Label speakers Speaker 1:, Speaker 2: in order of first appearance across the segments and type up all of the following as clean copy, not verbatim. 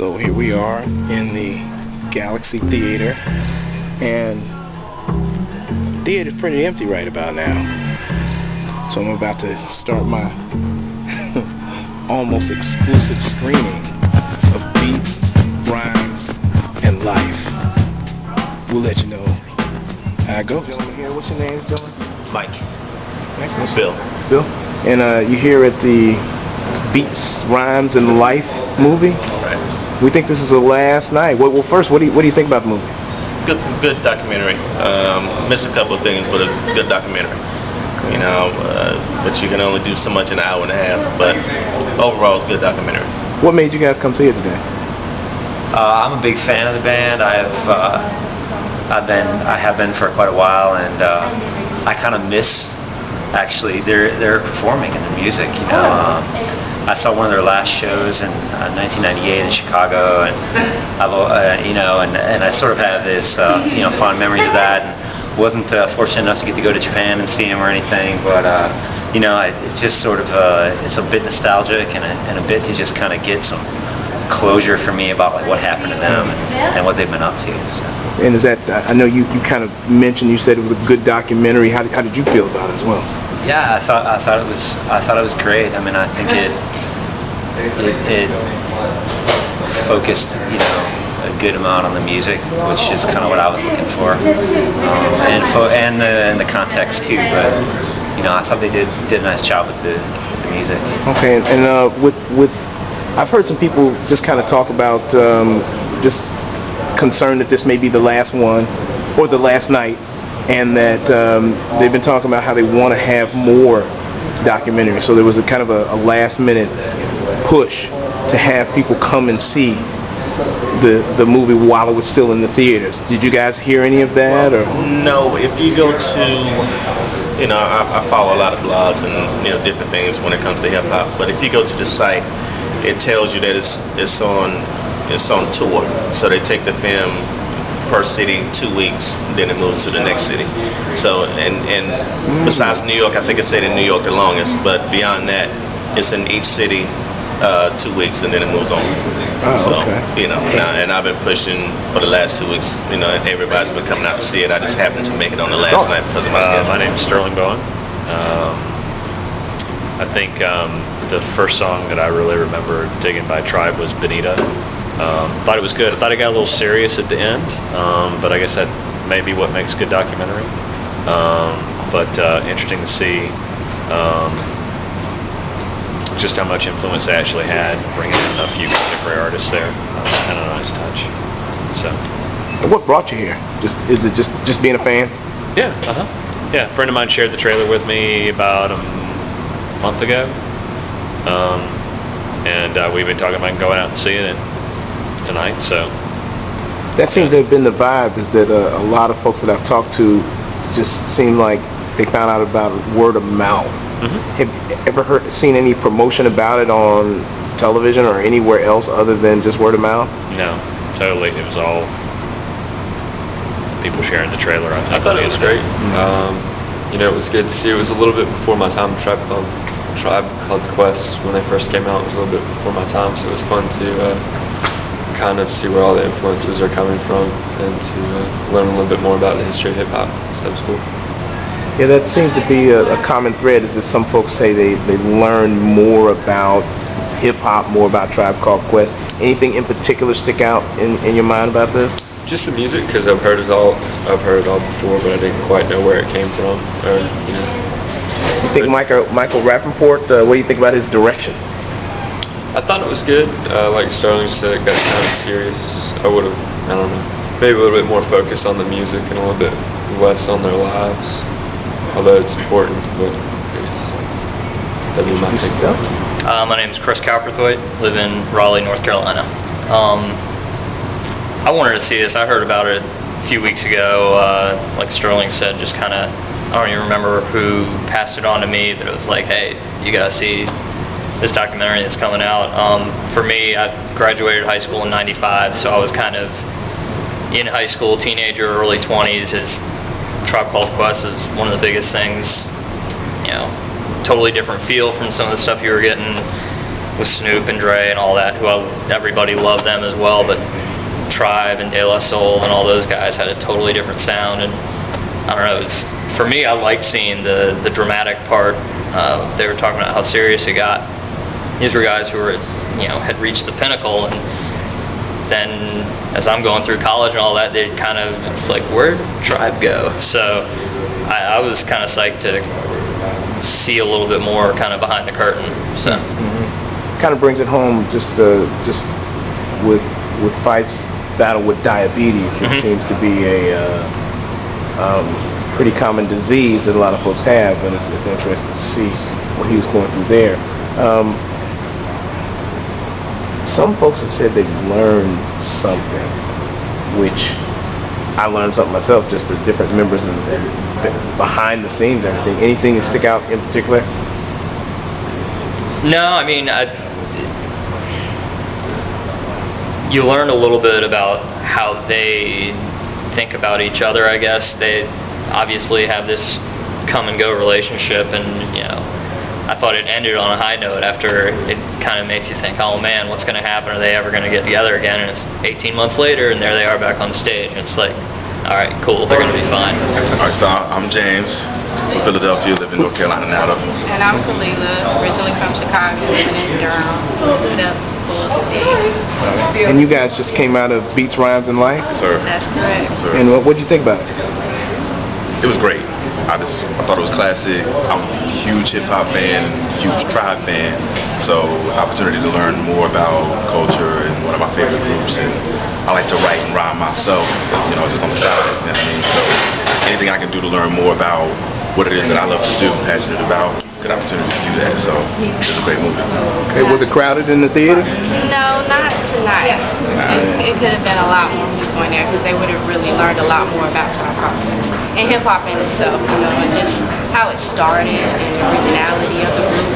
Speaker 1: So here we are in the Galaxy Theater, and the theater's pretty empty right about now. So I'm about to start my almost exclusive screening of Beats, Rhymes, and Life. We'll let you know how it goes. Gentlemen here, what's your name, gentlemen?
Speaker 2: Mike.
Speaker 1: Mike?
Speaker 2: Bill.
Speaker 1: Bill? And you're here at the Beats, Rhymes, and Life movie?
Speaker 2: Right.
Speaker 1: We think this is the last night. Well, first, what do you think about the movie?
Speaker 2: Good documentary. Missed a couple of things, but a good documentary. You know, but you can only do so much in an hour and a half. But overall, it's a good documentary.
Speaker 1: What made you guys come see it today?
Speaker 3: I'm a big fan of the band. I have been for quite a while, and I kind of miss actually their performing and their music. You know, I saw one of their last shows in 1998 in Chicago, and I sort of have this fond memories of that. And wasn't fortunate enough to get to go to Japan and see him or anything, but it's just sort of it's a bit nostalgic and a bit to just kind of get some closure for me about like what happened to them and what they've been up to. So.
Speaker 1: And is that, I know you kind of mentioned, you said it was a good documentary. How did you feel about it as well?
Speaker 3: Yeah, I thought it was great. I mean, I think it focused, a good amount on the music, which is kind of what I was looking for, and the context too. But I thought they did a nice job with the music.
Speaker 1: Okay, and with I've heard some people just kind of talk about just concerned that this may be the last one or the last night, and that they've been talking about how they want to have more documentaries. So there was a kind of a last-minute push to have people come and see the movie while it was still in the theaters. Did you guys hear any of that? Or
Speaker 2: no, if you go to, I follow a lot of blogs and different things when it comes to hip hop. But if you go to the site, it tells you that it's on tour. So they take the film per city 2 weeks, then it moves to the next city. So and besides New York, I think it stayed in New York the longest. But beyond that, it's in each city 2 weeks, and then it moves on.
Speaker 1: Okay.
Speaker 2: And I've been pushing for the last 2 weeks. Everybody's been coming out to see it. I just happened to make it on the last night because of my schedule.
Speaker 4: My name's Sterling Bowen. I think the first song that I really remember digging by Tribe was Benita. Thought it was good. I thought it got a little serious at the end, but I guess that may be what makes good documentary. But interesting to see just how much influence they actually had, bringing in a few contemporary artists there. Kind of a nice touch. So.
Speaker 1: And what brought you here? Is it just being a fan?
Speaker 4: Yeah. Yeah. A friend of mine shared the trailer with me about a month ago, and we've been talking about going out and seeing it tonight. So.
Speaker 1: That seems to have been the vibe. Is that a lot of folks that I've talked to just seem like they found out about it word of mouth. Mm-hmm. Have you ever seen any promotion about it on television or anywhere else other than just word of mouth?
Speaker 4: No, totally. It was all people sharing the trailer.
Speaker 5: I thought it was great. It was good to see. It was a little bit before my time. Tribe Called Quest, when they first came out, was a little bit before my time, so it was fun to kind of see where all the influences are coming from and to learn a little bit more about the history of hip-hop. So that was cool.
Speaker 1: Yeah, that seems to be a common thread, is that some folks say they learn more about hip-hop, more about Tribe Called Quest. Anything in particular stick out in your mind about this?
Speaker 5: Just the music, because I've heard it all before, but I didn't quite know where it came from.
Speaker 1: You think Michael Rappaport, what do you think about his direction?
Speaker 5: I thought it was good. Like Sterling said, it got kind of serious. I don't know, maybe a little bit more focus on the music and a little bit less on their lives. Although it's important, but that'd be my take on it.
Speaker 6: My name is Chris Cowperthwaite, live in Raleigh, North Carolina. I wanted to see this. I heard about it a few weeks ago. Like Sterling said, just kind of, I don't even remember who passed it on to me, but it was like, hey, you gotta see this documentary that's coming out. For me, I graduated high school in '95, so I was kind of in high school, teenager, early 20s. Tribe Called Quest is one of the biggest things. Totally different feel from some of the stuff you were getting with Snoop and Dre and all that, everybody loved them as well, but Tribe and De La Soul and all those guys had a totally different sound, and I don't know, it was, for me, I liked seeing the dramatic part. They were talking about how serious it got. These were guys who were, had reached the pinnacle, and then as I'm going through college and all that, they kind of, it's like, where'd Tribe go? So I was kind of psyched to see a little bit more kind of behind the curtain. So
Speaker 1: kind of brings it home just with Fife's battle with diabetes. It seems to be a pretty common disease that a lot of folks have, and it's interesting to see what he was going through there. Some folks have said they've learned something, which I learned something myself, just the different members and behind the scenes and everything. Anything that stick out in particular?
Speaker 6: No, I mean, you learn a little bit about how they think about each other, I guess. They obviously have this come and go relationship, and I thought it ended on a high note. After, it kind of makes you think, oh man, what's going to happen? Are they ever going to get together again? And it's 18 months later, and there they are back on stage. And it's like, all right, cool, they're going to be fine.
Speaker 2: All right, so I'm James from Philadelphia, live in North Carolina now though.
Speaker 7: And I'm Kalila, originally from Chicago, living in Durham.
Speaker 1: And you guys just came out of Beats, Rhymes, and Life?
Speaker 2: Sir.
Speaker 7: That's correct.
Speaker 2: Sir.
Speaker 1: And what did you think about it?
Speaker 2: It was great. I thought it was classic. I'm a huge hip-hop fan, huge Tribe fan, so opportunity to learn more about culture and one of my favorite groups, and I like to write and rhyme myself, just on the side, you know what I mean? So anything I can do to learn more about what it is that I love to do, passionate about, good opportunity to do that, so it's a great movie.
Speaker 1: Okay, was it crowded in the theater?
Speaker 7: No, not tonight. It could have been a lot more people in there because they would have really learned a lot more about hip-hop and hip-hop in itself, and just how it started and the originality of the group.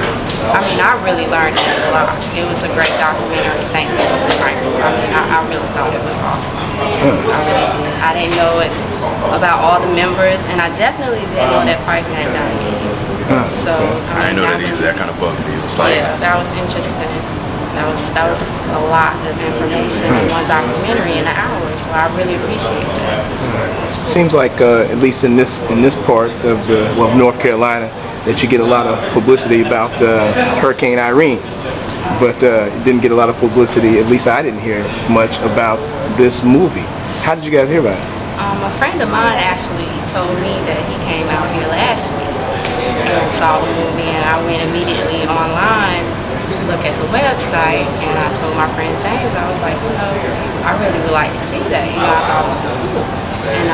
Speaker 7: I mean, I really learned a lot. It was a great documentary. Thank you for the writer. I mean, I really thought it was awesome. I really did. I didn't know it about all the members, and I definitely didn't know that Fife had diabetes. So
Speaker 2: I didn't know that either. That kind of bugged me. It was like,
Speaker 7: yeah, that was interesting. That was a lot of information in one documentary in an hour, so I really appreciate that.
Speaker 1: Seems like at least in this part of North Carolina, that you get a lot of publicity about Hurricane Irene, but didn't get a lot of publicity. At least I didn't hear much about this movie. How did you guys hear about it?
Speaker 7: A friend of mine actually told me that he came out here last week and saw the movie, and I went immediately online to look at the website, and I told my friend James, I was like, I really would like to see that. I thought it was cool. And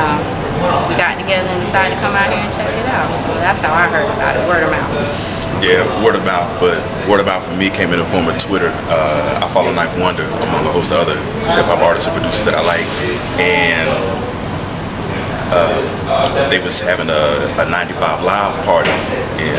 Speaker 7: we got together and decided to come out here and check it out. So that's how I heard about it, word of mouth.
Speaker 2: yeah, word of mouth, but word of mouth for me came in the form of Twitter. I follow Ninth Wonder among a host of other hip-hop artists and producers that I like, and they was having a 95 Live party in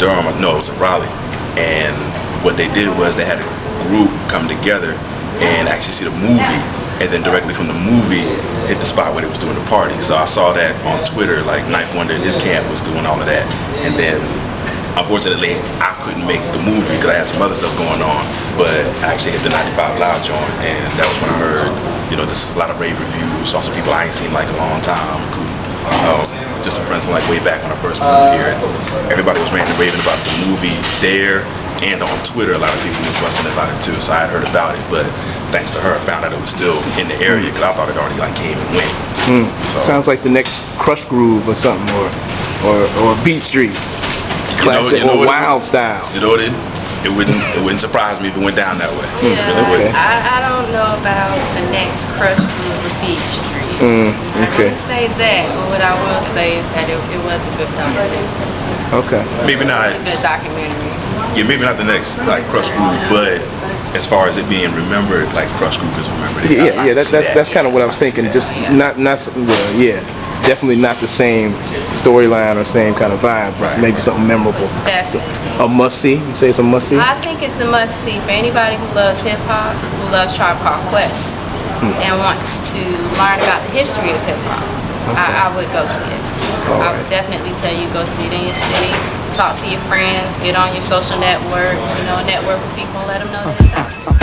Speaker 2: Durham, no, it was in Raleigh, and what they did was they had a group come together and actually see the movie, and then directly from the movie hit the spot where they was doing the party. So I saw that on Twitter, like Ninth Wonder in his camp was doing all of that, and then unfortunately I couldn't make the movie because I had some other stuff going on, but I actually hit the 95 Live joint, and that was when I heard, there's a lot of rave reviews, saw some people I ain't seen like a long time, just some friends from like way back when I first moved here, and everybody was ranting and raving about the movie there, and on Twitter a lot of people was busting about it too, so I had heard about it, but thanks to her I found out it was still in the area because I thought it already like came and went. So,
Speaker 1: sounds like the next Crush Groove or something, or Beat Street, classic, or Wild Style.
Speaker 2: It wouldn't surprise me if it went down that way.
Speaker 7: Yeah,
Speaker 2: It really wouldn't.
Speaker 7: I don't know about the next Crush Groove or Beat Street.
Speaker 1: Okay.
Speaker 7: I wouldn't say that, but what I will say is that it was a good documentary.
Speaker 1: Okay.
Speaker 2: Maybe not.
Speaker 7: A good documentary.
Speaker 2: Yeah, maybe not the next like Crush Groove, but as far as it being remembered, like Crush Groove is remembered.
Speaker 1: Yeah, that's kind of what I was thinking. Just not well, yeah, definitely not the same storyline or same kind of vibe.
Speaker 2: Right.
Speaker 1: Maybe something memorable.
Speaker 7: Definitely.
Speaker 1: A must see. You say it's a must see.
Speaker 7: I think it's a must see for anybody who loves hip hop, who loves Tribe Called Quest, and wants to learn about the history of hip hop. I would go see it. I would definitely tell you go see it in your city. talk to your friends, get on your social networks, network with people and let them know that it's out.